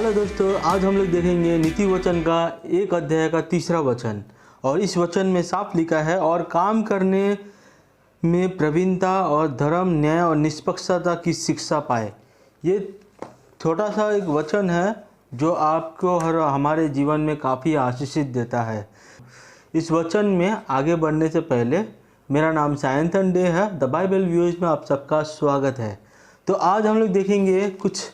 Hello दोस्तों, आज हम लोग देखेंगे नीति वचन का एक अध्याय का तीसरा वचन। और इस वचन में साफ लिखा है, और काम करने में प्रवीणता और धर्म, न्याय और निष्पक्षता की शिक्षा पाए। ये छोटा सा एक वचन है जो आपको हमारे जीवन में काफ़ी आशीषित देता है। इस वचन में आगे बढ़ने से पहले मेरा नाम सायंतन डे है। द बाइबल व्यूज में आप सबका स्वागत है। तो आज हम लोग देखेंगे कुछ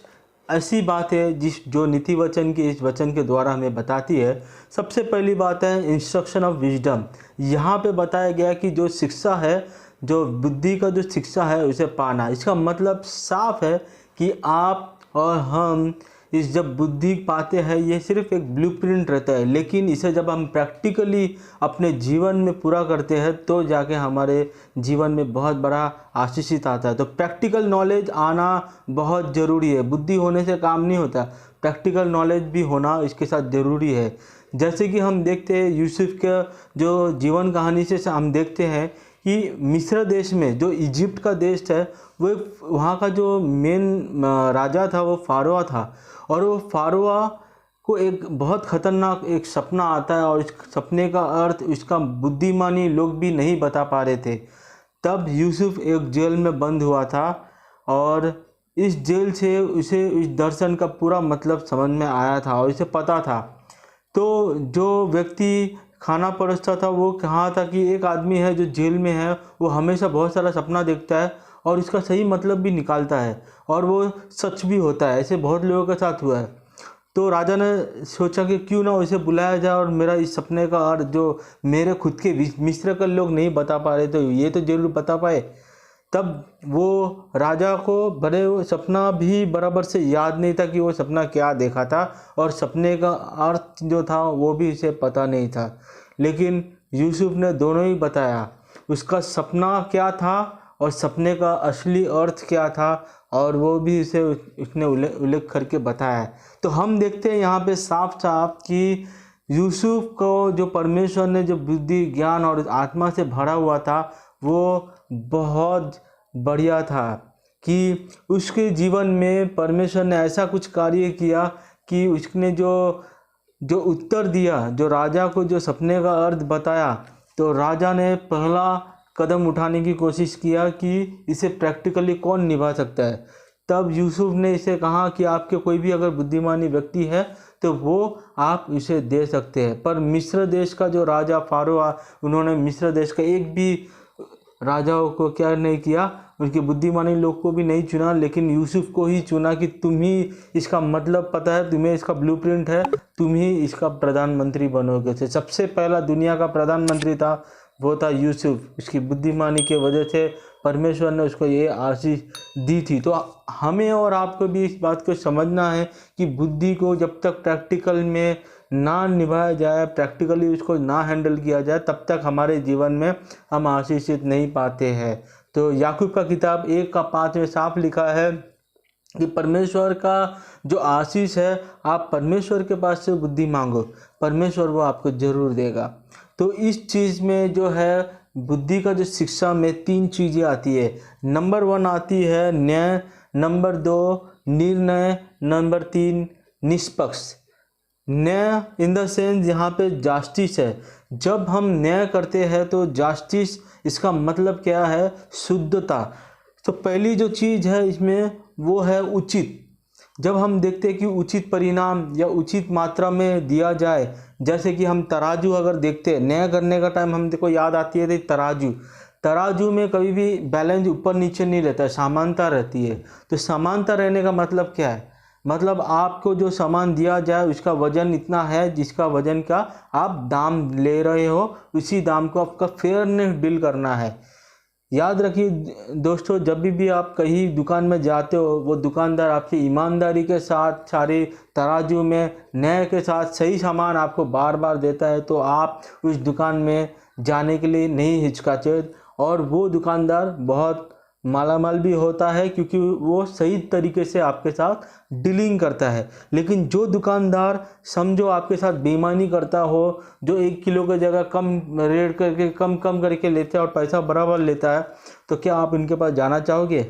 ऐसी बात है जो नीति वचन के इस वचन के द्वारा हमें बताती है। सबसे पहली बात है इंस्ट्रक्शन ऑफ विजडम। यहाँ पे बताया गया कि जो शिक्षा है, जो बुद्धि का जो शिक्षा है उसे पाना। इसका मतलब साफ है कि आप और हम इस जब बुद्धि पाते हैं, ये सिर्फ एक ब्लूप्रिंट रहता है, लेकिन इसे जब हम प्रैक्टिकली अपने जीवन में पूरा करते हैं तो जाके हमारे जीवन में बहुत बड़ा आशीषित आता है। तो प्रैक्टिकल नॉलेज आना बहुत ज़रूरी है। बुद्धि होने से काम नहीं होता, प्रैक्टिकल नॉलेज भी होना इसके साथ ज़रूरी है। जैसे कि हम देखते हैं यूसुफ के जो जीवन कहानी से हम देखते हैं कि मिस्र देश में, जो इजिप्ट का देश है, वो वहाँ का जो मेन राजा था वो फारोआ था। और वो फारोआ को एक बहुत ख़तरनाक एक सपना आता है, और इस सपने का अर्थ इसका बुद्धिमानी लोग भी नहीं बता पा रहे थे। तब यूसुफ एक जेल में बंद हुआ था, और इस जेल से उसे इस दर्शन का पूरा मतलब समझ में आया था और इसे पता था। तो जो व्यक्ति खाना परोसता था वो कहा था कि एक आदमी है जो जेल में है, वो हमेशा बहुत सारा सपना देखता है और इसका सही मतलब भी निकालता है, और वो सच भी होता है। ऐसे बहुत लोगों के साथ हुआ है। तो राजा ने सोचा कि क्यों ना उसे बुलाया जाए और मेरा इस सपने का अर्थ जो मेरे खुद के मिस्र के लोग नहीं बता पा रहे, तो ये तो जरूर बता पाए। तब वो राजा को बड़े सपना भी बराबर से याद नहीं था कि वो सपना क्या देखा था, और सपने का अर्थ जो था वो भी उसे पता नहीं था। लेकिन यूसुफ ने दोनों ही बताया, उसका सपना क्या था और सपने का असली अर्थ क्या था, और वो भी उसे उसने उल्लेख करके बताया। तो हम देखते हैं यहाँ पे साफ साफ कि यूसुफ को जो परमेश्वर ने जो बुद्धि, ज्ञान और आत्मा से भरा हुआ था, वो बहुत बढ़िया था कि उसके जीवन में परमेश्वर ने ऐसा कुछ कार्य किया कि उसने जो उत्तर दिया, जो राजा को जो सपने का अर्थ बताया, तो राजा ने पहला कदम उठाने की कोशिश किया कि इसे प्रैक्टिकली कौन निभा सकता है। तब यूसुफ ने इसे कहा कि आपके कोई भी अगर बुद्धिमानी व्यक्ति है तो वो आप इसे दे सकते हैं। पर मिस्र देश का जो राजा फारोआ, उन्होंने मिस्र देश का एक भी राजाओं को क्या नहीं किया, उनके बुद्धिमानी लोग को भी नहीं चुना, लेकिन यूसुफ को ही चुना कि तुम ही इसका मतलब पता है, तुम्हें इसका ब्लूप्रिंट है, तुम ही इसका प्रधानमंत्री बनोगे। तो सबसे पहला दुनिया का प्रधानमंत्री था वो था यूसुफ। उसकी बुद्धिमानी के वजह से परमेश्वर ने उसको ये आशीष दी थी। तो हमें और आपको भी इस बात को समझना है कि बुद्धि को जब तक प्रैक्टिकल में ना निभाया जाए, प्रैक्टिकली उसको ना हैंडल किया जाए, तब तक हमारे जीवन में हम आशीषित नहीं पाते हैं। तो याकूब का किताब 1:5 में साफ लिखा है कि परमेश्वर का जो आशीष है, आप परमेश्वर के पास से बुद्धि मांगो, परमेश्वर वो आपको जरूर देगा। तो इस चीज़ में जो है बुद्धि का जो शिक्षा में 3 चीज़ें आती है। नंबर 1 आती है न्याय, नंबर 2 निर्णय, नंबर 3 निष्पक्ष। न्याय इन द सेंस यहाँ पे जस्टिस है। जब हम न्याय करते हैं तो जस्टिस, इसका मतलब क्या है? शुद्धता। तो पहली जो चीज़ है इसमें वो है उचित। जब हम देखते हैं कि उचित परिणाम या उचित मात्रा में दिया जाए, जैसे कि हम तराजू अगर देखते हैं, न्याय करने का टाइम हमको याद आती है तराजू में कभी भी बैलेंस ऊपर नीचे नहीं रहता है, समानता रहती है। तो समानता रहने का मतलब क्या है? मतलब आपको जो सामान दिया जाए उसका वजन इतना है जिसका वजन का आप दाम ले रहे हो, उसी दाम को आपका फेयरनेस डील करना है। याद रखिए दोस्तों, जब भी आप कहीं दुकान में जाते हो, वो दुकानदार आपकी ईमानदारी के साथ सारे तराजू में न्याय के साथ सही सामान आपको बार बार देता है, तो आप उस दुकान में जाने के लिए नहीं हिचकाते। और वो दुकानदार बहुत मालामाल भी होता है क्योंकि वो सही तरीके से आपके साथ डीलिंग करता है। लेकिन जो दुकानदार समझो आपके साथ बेईमानी करता हो, जो 1 किलो की जगह कम रेट करके कम करके लेता है और पैसा बराबर लेता है, तो क्या आप इनके पास जाना चाहोगे?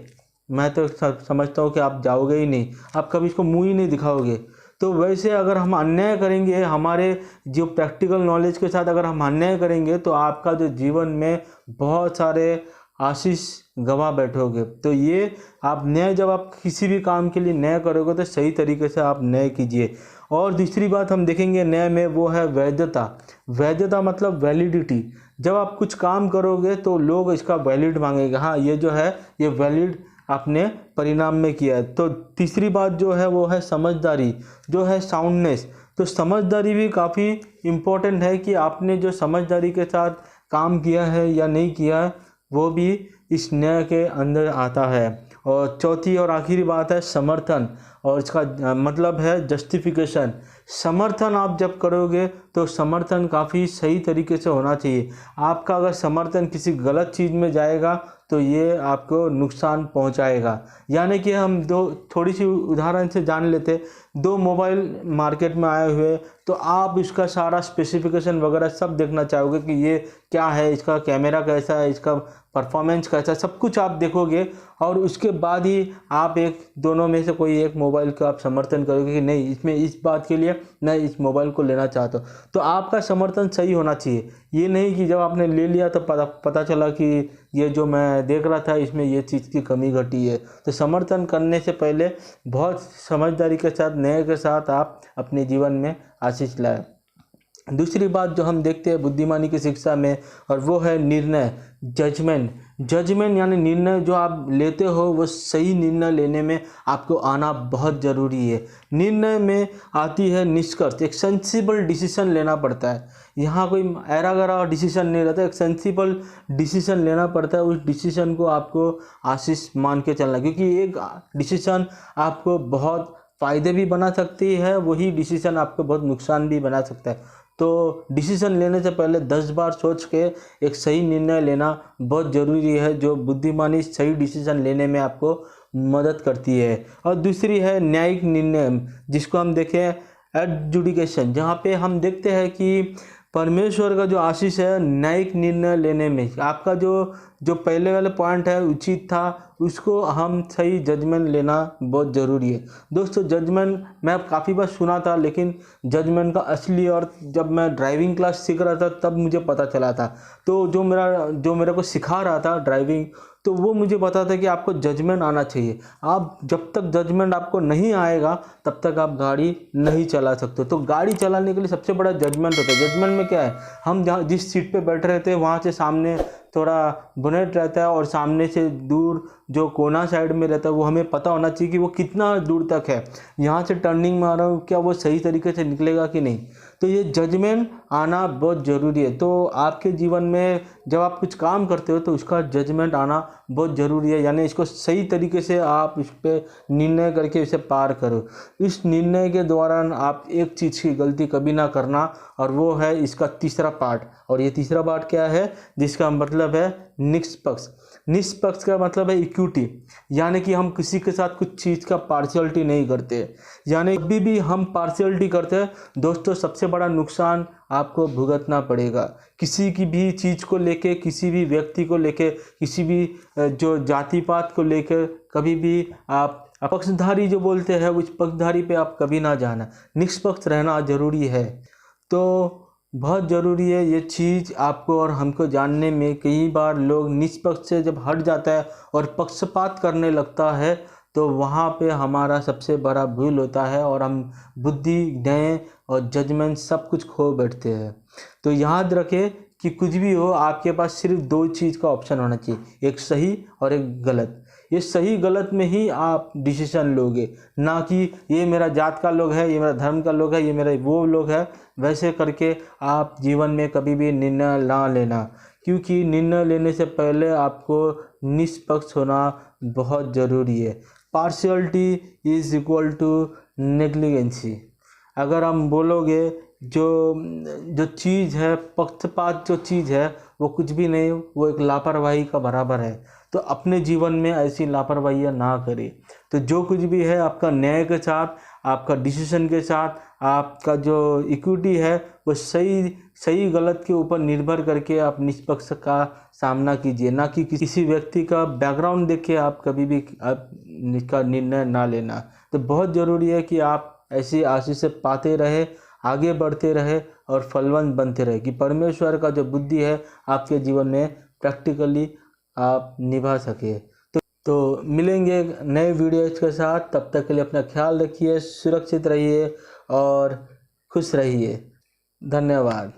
मैं तो समझता हूँ कि आप जाओगे ही नहीं, आप कभी इसको मुँह ही नहीं दिखाओगे। तो वैसे अगर हम अन्याय करेंगे, हमारे जो प्रैक्टिकल नॉलेज के साथ अगर हम अन्याय करेंगे, तो आपका जो जीवन में बहुत सारे आशीष गंवा बैठोगे। तो ये आप न्याय, जब आप किसी भी काम के लिए न्याय करोगे तो सही तरीके से आप न्याय कीजिए। और दूसरी बात हम देखेंगे न्याय में, वो है वैधता। वैधता मतलब वैलिडिटी। जब आप कुछ काम करोगे तो लोग इसका वैलिड मांगेंगे, हाँ ये जो है ये वैलिड आपने परिणाम में किया है। तो तीसरी बात जो है वो है समझदारी, जो है साउंडनेस। तो समझदारी भी काफ़ी इम्पोर्टेंट है कि आपने जो समझदारी के साथ काम किया है या नहीं किया है, वो भी इस न्याय के अंदर आता है। और चौथी और आखिरी बात है समर्थन, और इसका मतलब है जस्टिफिकेशन। समर्थन आप जब करोगे तो समर्थन काफ़ी सही तरीके से होना चाहिए। आपका अगर समर्थन किसी गलत चीज़ में जाएगा तो ये आपको नुकसान पहुंचाएगा। यानी कि हम थोड़ी सी उदाहरण से जान लेते। दो मोबाइल मार्केट में आए हुए, तो आप इसका सारा स्पेसिफिकेशन वगैरह सब देखना चाहोगे कि ये क्या है, इसका कैमरा कैसा है, इसका परफॉर्मेंस कैसा है, सब कुछ आप देखोगे। और उसके बाद ही आप दोनों में से कोई एक मोबाइल का आप समर्थन करोगे कि नहीं, इसमें इस बात के लिए मैं इस मोबाइल को लेना चाहता हूँ। तो आपका समर्थन सही होना चाहिए। ये नहीं कि जब आपने ले लिया तो पता चला कि ये जो मैं देख रहा था इसमें ये चीज़ की कमी घटी है। तो समर्थन करने से पहले बहुत समझदारी के साथ, न्याय के साथ आप अपने जीवन में आशीष लाए। दूसरी बात जो हम देखते हैं बुद्धिमानी की शिक्षा में, और वो है निर्णय, जजमेंट। जजमेंट यानी निर्णय जो आप लेते हो, वो सही निर्णय लेने में आपको आना बहुत ज़रूरी है। निर्णय में आती है निष्कर्ष, एक सेंसिबल डिसीजन लेना पड़ता है। यहाँ कोई ऐरा गरा डिसीजन नहीं रहता, एक सेंसिबल डिसीजन लेना पड़ता है। उस डिसीजन को आपको आशीष मान के चलना, क्योंकि एक डिसीजन आपको बहुत फ़ायदे भी बना सकती है, वही डिसीजन आपको बहुत नुकसान भी बना सकता है। तो डिसीजन लेने से पहले 10 बार सोच के एक सही निर्णय लेना बहुत ज़रूरी है, जो बुद्धिमानी सही डिसीजन लेने में आपको मदद करती है। और दूसरी है न्यायिक निर्णय, जिसको हम देखें एडजुडिकेशन, जहाँ पे हम देखते हैं कि परमेश्वर का जो आशीष है न्यायिक निर्णय लेने में। आपका जो पहले वाले पॉइंट है उचित था, उसको हम सही जजमेंट लेना बहुत ज़रूरी है। दोस्तों जजमेंट मैं काफ़ी बार सुना था, लेकिन जजमेंट का असली और जब मैं ड्राइविंग क्लास सीख रहा था तब मुझे पता चला था। तो जो मेरे को सिखा रहा था ड्राइविंग, तो वो मुझे पता था कि आपको जजमेंट आना चाहिए। आप जब तक जजमेंट आपको नहीं आएगा तब तक आप गाड़ी नहीं चला सकते। तो गाड़ी चलाने के लिए सबसे बड़ा जजमेंट होता है। जजमेंट में क्या है, हम जहाँ जिस सीट पे बैठे रहते हैं वहाँ से सामने थोड़ा बोनेट रहता है, और सामने से दूर जो कोना साइड में रहता है वो हमें पता होना चाहिए कि वो कितना दूर तक है। यहाँ से टर्निंग में आ रहा हूँ, क्या वो सही तरीके से निकलेगा कि नहीं। तो ये जजमेंट आना बहुत ज़रूरी है। तो आपके जीवन में जब आप कुछ काम करते हो तो उसका जजमेंट आना बहुत ज़रूरी है, यानी इसको सही तरीके से आप इस पर निर्णय करके इसे पार करो। इस निर्णय के दौरान आप एक चीज़ की गलती कभी ना करना, और वो है इसका तीसरा पार्ट। और ये तीसरा पार्ट क्या है, जिसका मतलब है निष्पक्ष। निष्पक्ष का मतलब है इक्विटी, यानी कि हम किसी के साथ कुछ चीज़ का पार्शियलिटी नहीं करते। यानी कभी भी हम पार्शियलिटी करते हैं दोस्तों, सबसे बड़ा नुकसान आपको भुगतना पड़ेगा। किसी की भी चीज़ को लेके, किसी भी व्यक्ति को लेके, किसी भी जो जाति पात को लेकर कभी भी आप पक्षधारी जो बोलते हैं उस पक्षधारी पे आप कभी ना जाना। निष्पक्ष रहना ज़रूरी है। तो बहुत ज़रूरी है ये चीज़ आपको और हमको जानने में। कई बार लोग निष्पक्ष से जब हट जाता है और पक्षपात करने लगता है, तो वहाँ पे हमारा सबसे बड़ा भूल होता है, और हम बुद्धि, न्याय और जजमेंट सब कुछ खो बैठते हैं। तो याद रखें कि कुछ भी हो, आपके पास सिर्फ 2 चीज़ का ऑप्शन होना चाहिए, एक सही और एक गलत। ये सही गलत में ही आप डिसीजन लोगे, ना कि ये मेरा जात का लोग है, ये मेरा धर्म का लोग है, ये मेरा वो लोग है। वैसे करके आप जीवन में कभी भी निर्णय ना लेना, क्योंकि निर्णय लेने से पहले आपको निष्पक्ष होना बहुत ज़रूरी है। Partiality is equal to negligency. अगर हम बोलोगे जो चीज़ है, पक्षपात जो चीज़ है वो कुछ भी नहीं, वो एक लापरवाही का बराबर है। तो अपने जीवन में ऐसी लापरवाहियाँ ना करें। तो जो कुछ भी है आपका न्याय के साथ, आपका डिसीजन के साथ, आपका जो इक्विटी है वो सही गलत के ऊपर निर्भर करके आप निष्पक्ष का सामना कीजिए, ना कि किसी व्यक्ति का बैकग्राउंड देख के आप कभी भी इसका निर्णय ना लेना। तो बहुत ज़रूरी है कि आप ऐसी आशीष पाते रहे, आगे बढ़ते रहे और फलवंत बनते रहे, कि परमेश्वर का जो बुद्धि है आपके जीवन में प्रैक्टिकली आप निभा सके। तो मिलेंगे नए वीडियोज के साथ, तब तक के लिए अपना ख्याल रखिए, सुरक्षित रहिए और खुश रहिए। धन्यवाद।